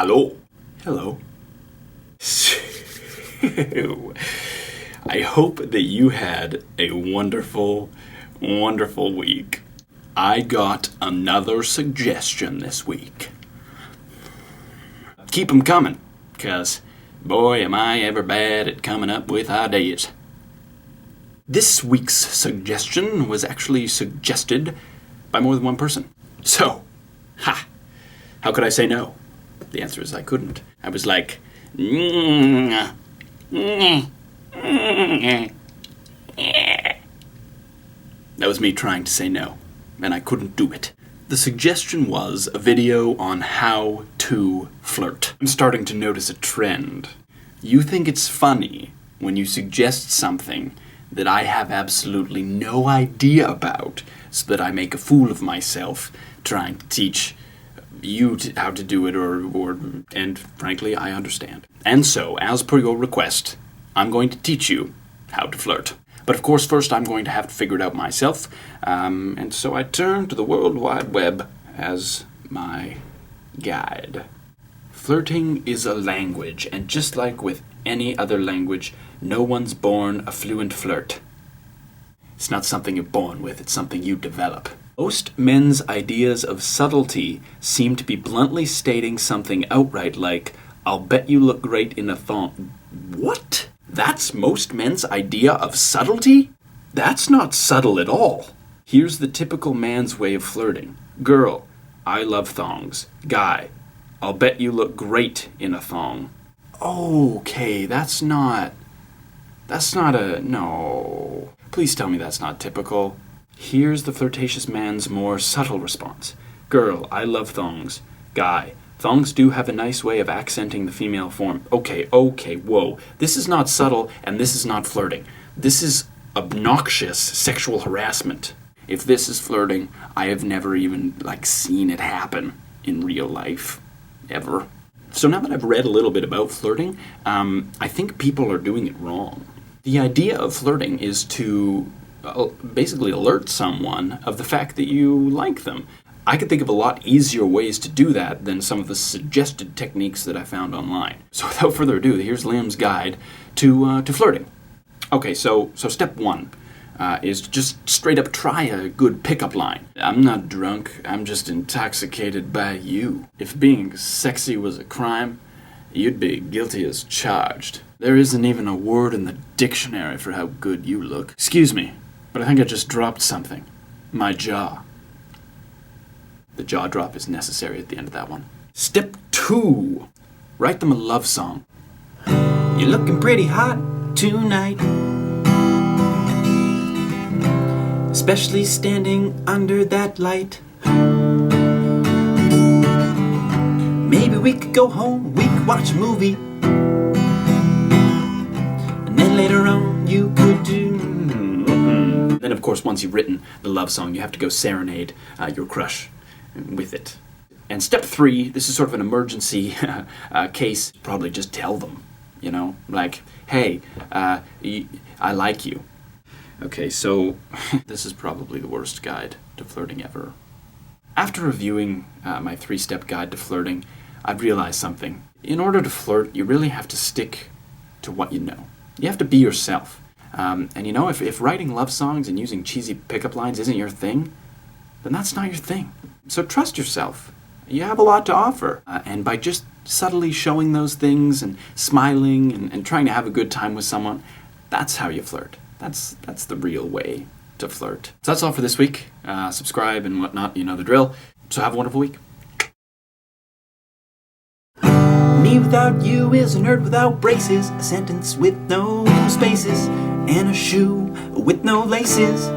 Hello. Hello. So, I hope that you had a wonderful, wonderful week. I got another suggestion this week. Keep 'em coming, 'cause boy am I ever bad at coming up with ideas. This week's suggestion was actually suggested by more than one person. So, how could I say no? The answer is I couldn't. I was like, that was me trying to say no, and I couldn't do it. The suggestion was a video on how to flirt. I'm starting to notice a trend. You think it's funny when you suggest something that I have absolutely no idea about, so that I make a fool of myself trying to teach you how to do it, and frankly, I understand. And so, as per your request, I'm going to teach you how to flirt. But of course, first I'm going to have to figure it out myself, and so I turn to the World Wide Web as my guide. Flirting is a language, and just like with any other language, no one's born a fluent flirt. It's not something you're born with, it's something you develop. Most men's ideas of subtlety seem to be bluntly stating something outright like, "I'll bet you look great in a thong." What? That's most men's idea of subtlety? That's not subtle at all. Here's the typical man's way of flirting. Girl, I love thongs. Guy, I'll bet you look great in a thong. Okay, no. Please tell me that's not typical. Here's the flirtatious man's more subtle response. Girl, I love thongs. Guy, thongs do have a nice way of accenting the female form. Okay, whoa. This is not subtle, and this is not flirting. This is obnoxious sexual harassment. If this is flirting, I have never even, seen it happen in real life. Ever. So now that I've read a little bit about flirting, I think people are doing it wrong. The idea of flirting is to basically alert someone of the fact that you like them. I could think of a lot easier ways to do that than some of the suggested techniques that I found online. So without further ado, here's Liam's guide to flirting. Okay, so step one is to just straight up try a good pickup line. I'm not drunk, I'm just intoxicated by you. If being sexy was a crime, you'd be guilty as charged. There isn't even a word in the dictionary for how good you look. Excuse me, but I think I just dropped something. My jaw. The jaw drop is necessary at the end of that one. Step 2. Write them a love song. You're looking pretty hot tonight, especially standing under that light. Maybe we could go home, we could watch a movie, and then later on you could do... Then of course, once you've written the love song, you have to go serenade your crush with it. And step 3, this is sort of an emergency case. Probably just tell them, hey, I like you. Okay, so this is probably the worst guide to flirting ever. After reviewing my 3-step guide to flirting, I've realized something. In order to flirt, you really have to stick to what you know. You have to be yourself. And if writing love songs and using cheesy pickup lines isn't your thing, then that's not your thing. So trust yourself. You have a lot to offer. And by just subtly showing those things and smiling and trying to have a good time with someone, that's how you flirt. That's the real way to flirt. So that's all for this week. Subscribe and whatnot, you know the drill. So have a wonderful week. Me without you is a nerd without braces, a sentence with no spaces, and a shoe with no laces.